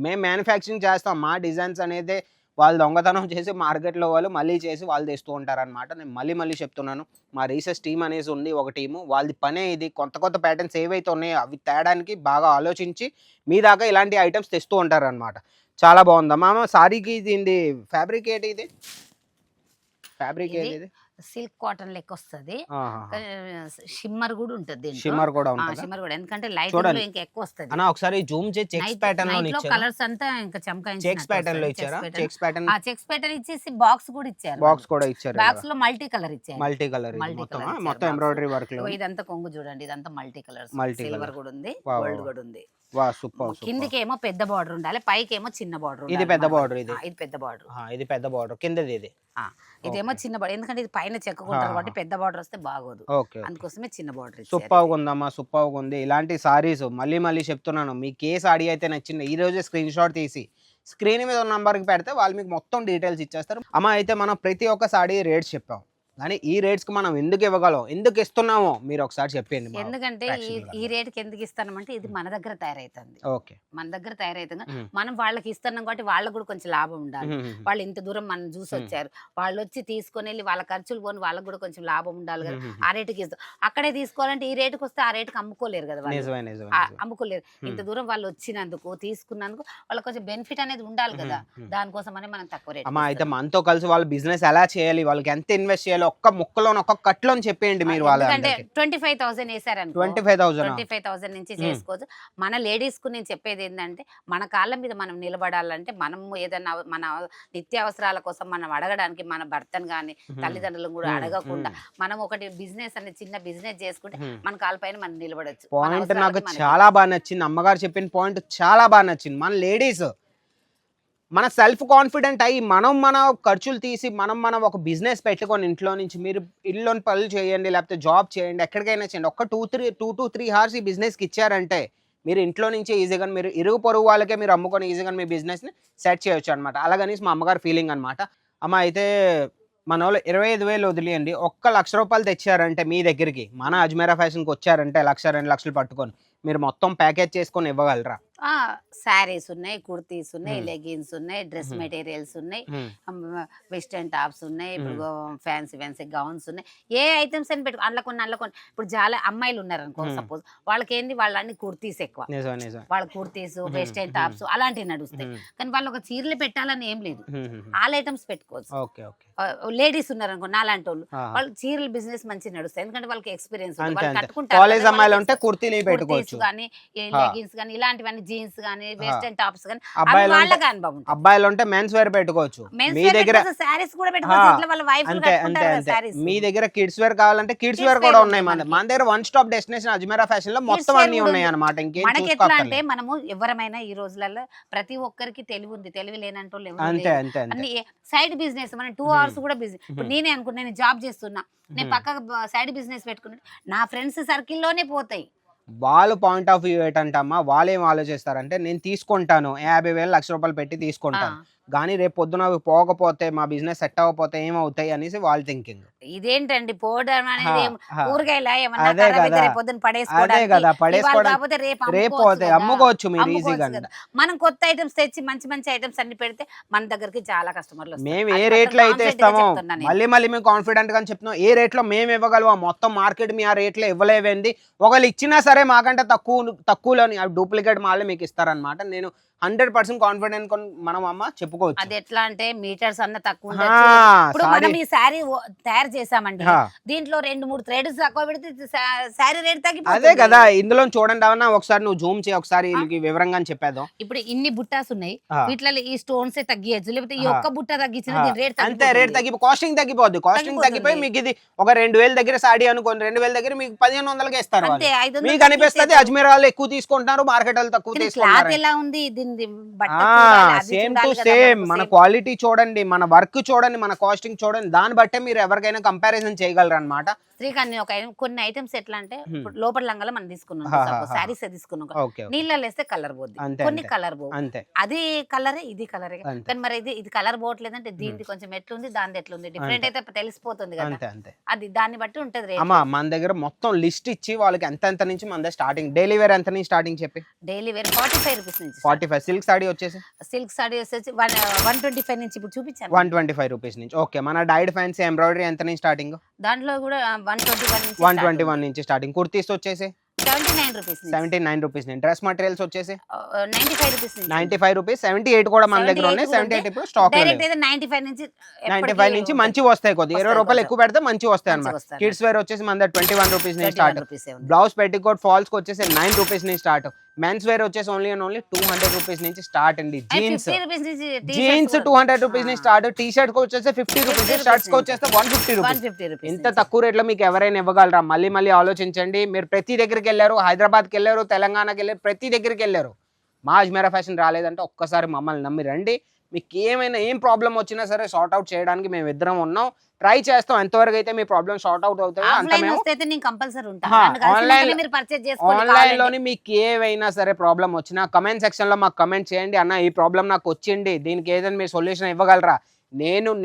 మేము మ్యానుఫ్యాక్చరింగ్ చేస్తాం. మా డిజైన్స్ అనేది వాళ్ళు దొంగతనం చేసి మార్కెట్లో వాళ్ళు మళ్ళీ చేసి వాళ్ళు తెస్తూ ఉంటారనమాట. నేను మళ్ళీ చెప్తున్నాను, మా రీసెర్చ్ టీమ్ అనేది ఉంది ఒక టీము, వాళ్ళది పనే ఇది. కొత్త ప్యాటర్న్స్ ఏవైతే ఉన్నాయో అవి తేడానికి బాగా ఆలోచించి మీ దాకా ఇలాంటి ఐటమ్స్ తెస్తూ ఉంటారనమాట. చాలా బాగుందా మామ సారీకి? ఇది ఫ్యాబ్రిక్ ఏంటి? ఇది ఫ్యాబ్రిక్ ఏంటి? సిల్క్ కాటన్ లెక్క వస్తది, షిమ్మర్ కూడా ఉంటది, షిమ్మర్ కూడా ఉంటది, షిమ్మర్ కూడా, ఎందుకంటే లైట్ లో ఇంకా ఎక్కువ వస్తది అన్న. ఒకసారి జూమ్ చేసి చెక్స్ ప్యాటర్న్ లో ఇచ్చారు, కలర్స్ అంతా ఇంకా చమకాయించి చెక్స్ ప్యాటర్న్ లో ఇచ్చారా? చెక్స్ ప్యాటర్న్, ఆ చెక్స్ ప్యాటర్న్ ఇచ్చేసి బాక్స్ కూడా ఇచ్చారు, బాక్స్ కూడా ఇచ్చారు, బాక్స్ లో మల్టీ కలర్ ఇచ్చారు, మల్టీ కలర్ మొత్తం ఎంబ్రాయిడరీ వర్క్ లో. ఇదంతా కొంగు చూడండి, ఇదంతా మల్టీ కలర్స్, మల్టీ సిల్వర్ కూడా ఉంది, గోల్డ్ కూడా ఉంది. వా సూపర్. కిందికేమో పెద్ద బార్డర్ ఉండాలి, పైకేమో చిన్న బార్డర్. ఇది పెద్ద బార్డర్, ఇది పెద్ద బార్డర్, ఇది పెద్ద బార్డర్ కిందది, ఇది ఇదేమో చిన్న బార్డర్, ఎందుకంటే ఇది పైన చెక్కుంటారు కాబట్టి పెద్ద బార్డర్ వస్తే బాగోదు, ఓకే, అందుకోసమే చిన్న బార్డర్. సూపర్ ఉందమ్మా, సూపర్ ఉంది. ఇలాంటి సారీస్ మళ్ళీ చెప్తున్నాను, మీకు ఏ సారీ అయితే నచ్చిందో ఈ రోజే స్క్రీన్ షాట్ తీసి స్క్రీన్ మీద ఉన్న నంబర్కి పెడితే వాళ్ళు మీకు మొత్తం డీటెయిల్స్ ఇచ్చేస్తారు. అమ్మ అయితే మనం ప్రతి ఒక్క సారీ రేట్స్ చెప్పాం, కానీ ఈ రేట్స్ కి మనం ఎందుకు ఇవ్వగలం, ఎందుకు ఇస్తున్నామో మీరు ఒకసారి చెప్పండి. ఎందుకంటే ఈ రేట్ కి ఎందుకు ఇస్తామంటే ఇది మన దగ్గర తయారైతుంది, ఓకే, మన దగ్గర తయారైతుంది, మనం వాళ్ళకి ఇస్తున్నాం కాబట్టి వాళ్ళకి కూడా కొంచెం లాభం ఉండాలి. వాళ్ళు ఇంత దూరం మనం చూసి వచ్చారు, వాళ్ళు వచ్చి తీసుకొని వెళ్ళి వాళ్ళ ఖర్చులు పోని వాళ్ళకి కూడా కొంచెం లాభం ఉండాలి కదా, ఆ రేటుకి ఇస్తాం. అక్కడే తీసుకోవాలంటే ఈ రేటుకి వస్తే ఆ రేటుకి అమ్ముకోలేరు కదా వాళ్ళు, అమ్ముకోలేరు. ఇంత దూరం వాళ్ళు వచ్చినందుకు తీసుకున్నందుకు వాళ్ళకి కొంచెం బెనిఫిట్ అనేది ఉండాలి కదా, దానికోసం అని మనం తక్కువ రేట్. అమ్మా అయితే మనతో కలిసి వాళ్ళు బిజినెస్ ఎలా చేయాలి, వాళ్ళకి ఎంత ఇన్వెస్ట్ చేయాలి, ఒక్క ముక్కలో ఒక్క కట్లో చెప్పేయండి మీరు. వాళ్ళ 25,000 వేసారనుకో, 25,000 నుంచి చేసుకోవచ్చు. మన లేడీస్ కు నేను చెప్పేది ఏంటంటే మన కాళ్ళ మీద మనం నిలబడాలంటే, మనం ఏదైనా మన నిత్యావసరాల కోసం మనం అడగడానికి మన భర్తను కానీ తల్లిదండ్రులను కూడా అడగకుండా మనం ఒకటి బిజినెస్ అనేది చిన్న బిజినెస్ చేసుకుంటే మన కాళ్ళ పైన మనం నిలబడచ్చు. పాయింట్ నాకు చాలా బాగా నచ్చింది, అమ్మగారు చెప్పిన పాయింట్ చాలా బాగా నచ్చింది. మన లేడీస్ మన సెల్ఫ్ కాన్ఫిడెంట్ అయ్యి మన ఖర్చులు తీసి మనం ఒక బిజినెస్ పెట్టుకొని ఇంట్లో నుంచి మీరు ఇల్లుని పనులు చేయండి, లేకపోతే జాబ్ చేయండి, ఎక్కడికైనా చేయండి, ఒక్క 2 to 3 hours ఈ బిజినెస్కి ఇచ్చారంటే మీరు ఇంట్లో నుంచి ఈజీగా మీరు ఇరుగు పొరుగు వాళ్ళకే మీరు అమ్ముకొని ఈజీగా మీ బిజినెస్ని సెట్ చేయొచ్చు అనమాట. అలాగని మా అమ్మగారు ఫీలింగ్ అనమాట. అమ్మ అయితే మన వాళ్ళు 25,000 వదిలేయండి, 1,00,000 రూపాయలు తెచ్చారంటే మీ దగ్గరికి, మన అజ్మీరా ఫ్యాషన్కి వచ్చారంటే 1,00,000-2 లక్షలు పట్టుకొని మీరు మొత్తం ప్యాకేజ్ చేసుకొని ఇవ్వగలరా? శారీస్ ఉన్నాయి, కుర్తీస్ ఉన్నాయి, లెగిన్స్ ఉన్నాయి, డ్రెస్ మెటీరియల్స్ ఉన్నాయి, వెస్టర్న్ టాప్స్ ఉన్నాయి, ఇప్పుడు ఫ్యాన్సీ గౌన్స్ ఉన్నాయి, ఏ ఐటమ్స్ అని పెట్టుకో అందులో కొన్ని. ఇప్పుడు చాలా అమ్మాయిలు ఉన్నారు అనుకో, సపోజ్ వాళ్ళకి ఏంది, వాళ్ళన్ని కుర్తీస్ ఎక్కువ, వాళ్ళ కుర్తీస్ వెస్టర్న్ టాప్స్ అలాంటివి నడుస్తాయి. కానీ వాళ్ళు ఒక చీరలు పెట్టాలని ఏం లేదు, ఆల్ ఐటమ్స్ పెట్టుకోవచ్చు. లేడీస్ ఉన్నారు అనుకో నాలాంటి వాళ్ళు చీరల బిజినెస్ మంచిగా నడుస్తాయి, ఎందుకంటే వాళ్ళకి ఎక్స్పీరియన్స్ కుర్తీస్ కానీ లెగిన్స్ కానీ ఇలాంటివన్నీ, జీన్స్ గానీ వెస్టర్న్ టాప్స్ గానీ వాళ్ళకి అనుభవం. అబ్బాయిలు ఉంటే మెన్స్ వేర్ పెట్టుకోవచ్చు, మీ దగ్గర సారీస్ కూడా పెట్టుకోవచ్చు, వాళ్ళ వైఫ్ మీ దగ్గర కిడ్స్ వేర్ కావాలంటే కిడ్స్ వేర్ కూడా ఉన్నాయి. మన దగ్గర one stop destination Ajmeera fashion లో మొత్తం అన్ని ఉన్నాయి అన్నమాట. మనకి ఎట్లా అంటే మనము ఎవరైనా ఈ రోజులలో ప్రతి ఒక్కరికి తెలివి ఉంది, తెలివి లేనంటూ అన్ని సైడ్ బిజినెస్. మనం 2 hours కూడా బిజినెస్. ఇప్పుడు నేనే అనుకున్నా, నేను జాబ్ చేస్తున్నా, నేను పక్కగా సైడ్ బిజినెస్ పెట్టుకున్నా, నా ఫ్రెండ్స్ సర్కిల్లోనే పోతాయి. వాళ్ళ పాయింట్ ఆఫ్ వ్యూ ఏంటంటమ్మా, వాళ్ళు ఏం ఆలోచిస్తారంటే నేను తీసుకుంటాను 50,000 1,00,000 రూపాయలు పెట్టి తీసుకుంటాను, కానీ రేపు పొద్దున పోకపోతే మా బిజినెస్ సెట్ అవ్వకపోతే ఏమవుతాయి అనేసి వాళ్ళ థింకింగ్. ఇదేంటండి పోవడం అనేది రేపు అమ్ముకోవచ్చు మీరు ఈజీగా. మనం కొత్త ఐటమ్స్ తెచ్చి మంచి ఐటమ్స్ అన్ని పెడితే మన దగ్గరికి చాలా కస్టమర్లు. మేము ఏ రేట్ లో అయితే ఇస్తామో మళ్ళీ మేము కాన్ఫిడెంట్ గా చెప్తున్నాం, ఏ రేట్ లో మేము ఇవ్వగలమో మొత్తం మార్కెట్ మీ ఆ రేట్ లో ఇవ్వలేవేంది. ఒకళ్ళు ఇచ్చినా సరే మాకంటే తక్కువలోని డూప్లికేట్ మాలే మీకు ఇస్తారనమాట. నేను 100% కాన్ఫిడెంట్ మనం అమ్మ చెప్పుకోవచ్చు. అది ఎట్లా అంటే మీటర్స్ అన్న తక్కువ ఇప్పుడు మనం ఈ శారీ తయారు చేసామండి, దీంట్లో 2-3 థ్రెడ్స్ తక్కువ పెడితే శారీ రేట్ తగ్గిపోతుంది. అదే కదా, ఇందులో చూడండి అవన్నా ఒకసారి నువ్వు జూమ్ చేయి, ఒకసారి వివరంగా చెప్పేద్దాం. ఇప్పుడు ఇన్ని బుట్టాస్ ఉన్నాయి, వీటిలో ఈ స్టోన్స్ తగ్గియచ్చు, లేకపోతే ఈ ఒక్క బుట్ట తగ్గించిన రేట్ అంతే, రేట్ తగ్గి కాస్టింగ్ తగ్గిపోద్ది. కాస్టింగ్ తగ్గిపోయి మీకు ఇది ఒక 2,000 దగ్గర సాడీ అనుకోండి, 2,000 దగ్గర మీకు 1,500కి ఇస్తారు. మీకు అనిపిస్తుంది అజ్మీర్ వాళ్ళు ఎక్కువ తీసుకుంటున్నారు, మార్కెట్ వాళ్ళు తక్కువ తీసుకుంటారు. ఎలా ఉంది సేమ్ టు సేమ్. మన క్వాలిటీ చూడండి, మన వర్క్ చూడండి, మన కాస్టింగ్ చూడండి, దాన్ని బట్టే మీరు ఎవరికైనా కంపారిజన్ చేయగలరు అనమాట. శ్రీకాంత్ కొన్ని ఐటమ్స్ ఎట్లా అంటే లోపల లంగాలో మనం తీసుకున్నాం, శారీస్ తీసుకున్నాం, నీళ్ళలో వేస్తే కలర్ పోద్ది, కొన్ని కలర్ పోవు, అది కలరే ఇది కలరే. కానీ మరి ఇది కలర్ పోవట్లేదంటే దీనికి కొంచెం ఎట్లుంది దాని ఎట్లుంది డిఫరెంట్ అయితే తెలిసిపోతుంది కదా, అది దాన్ని బట్టి ఉంటది. మన దగ్గర మొత్తం లిస్ట్ ఇచ్చి వాళ్ళకి ఎంత నుంచి మన దగ్గర స్టార్టింగ్. డైలీ వేర్ ఎంత నుంచి స్టార్టింగ్ చెప్పి? డైలీ వేర్ 45 రూపీస్ నుంచి. 45. సిల్క్ సాడీ వచ్చేసి 125 నుంచి ఇప్పుడు చూపించాను, 125 రూపీస్ నుంచి. ఓకే, మన డైడ్ ఫ్యాన్సీ ఎంబ్రాయిడరీ ఎంత నుంచి స్టార్టింగ్? దాంట్లో కూడా 121 నుంచి స్టార్టింగ్. కుర్తీస్ వచ్చేసి 79 రూపీస్ 79 రూపీస్ నుంచి. డ్రెస్ మెటీరియల్స్ వచ్చేసి 95 రూపీస్ 95 రూపీస్. 78 కూడా మన దగ్గర ఉన్నాయి. 78 ఇప్పుడు స్టాక్ డైరెక్ట్ అయితే 95 నుంచి 95 నుంచి మంచి వస్తాయి. కొద్దిగా 20 రూపాయలు ఎక్కువ పెడితే మంచి వస్తాయి అన్నమాట. కిడ్స్ వేర్ వచ్చేసి మన దగ్గర 21 రూపీస్ నుంచి స్టార్ట్. బ్లౌజ్ పెట్టికోట్ ఫాల్స్ కి వచ్చేసి 9 రూపీస్ నుంచి స్టార్ట్. మెన్స్ వేర్ వచ్చేసి ఓన్లీ 200 రూపీస్ నుంచి స్టార్ట్ అండి. జీన్స్ 200 రూపీస్ నుంచి స్టార్ట్. టీ షర్ట్ కి వచ్చేసి 50 రూపీస్, షర్ట్స్ కి వచ్చేస్తే 150 రూపీస్. ఇంత తక్కువ రేట్ లో మీకు ఎవరైనా ఇవ్వగలరా? మళ్ళీ ఆలోచించండి. మీరు ప్రతి దగ్గరికి వెళ్ళారు, హైదరాబాద్కి వెళ్ళారు, తెలంగాణకి వెళ్ళారు, ప్రతి దగ్గరికి వెళ్ళారు. మా అజ్మీరా ఫ్యాషన్ రాలేదంటే ఒక్కసారి మమ్మల్ని నమ్మి రండి. మీకు ఏం ప్రాబ్లం వచ్చినా సరే సార్ట్ అవుట్ చేయడానికి మేము ఇద్దరం ఉన్నాం. ట్రై చేస్తాం ఎంతవరకు అయితే మీ ప్రాబ్లం సార్ట్ అవుట్ అవుతాయో అంత మేము. ఆన్లైన్ లోని మీకు ఏవైనా సరే ప్రాబ్లం వచ్చినా కమెంట్ సెక్షన్ లో మాకు కమెంట్ చేయండి. అన్న ఈ ప్రాబ్లం నాకు వచ్చింది, దీనికి ఏదైనా మీరు సొల్యూషన్ ఇవ్వగలరా?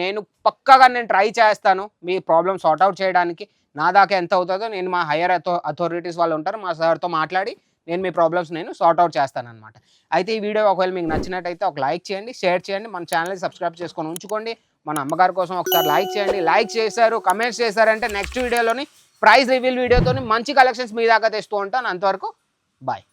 నేను పక్కాగా ట్రై చేస్తాను మీ ప్రాబ్లం సార్ట్ అవుట్ చేయడానికి. నా దాకా ఎంత అవుతుందో నేను మా హైయర్ అథారిటీస్ వాళ్ళు ఉంటారు, మా సార్తో మాట్లాడి నేను మీ ప్రాబ్లమ్స్ సార్ట్ అవుట్ చేస్తాను అనమాట. అయితే ఈ వీడియో ఒకవేళ మీకు నచ్చినట్టయితే ఒక లైక్ చేయండి, షేర్ చేయండి, మన ఛానల్ని సబ్స్క్రైబ్ చేసుకొని ఉంచుకోండి. మన అమ్మగారి కోసం ఒకసారి లైక్ చేయండి. లైక్ చేశారు, కమెంట్స్ చేశారంటే నెక్స్ట్ వీడియోలోని ప్రైస్ రివీల్ వీడియోతో మంచి కలెక్షన్స్ మీ దాకా తెస్తూ ఉంటాను. అంతవరకు బాయ్.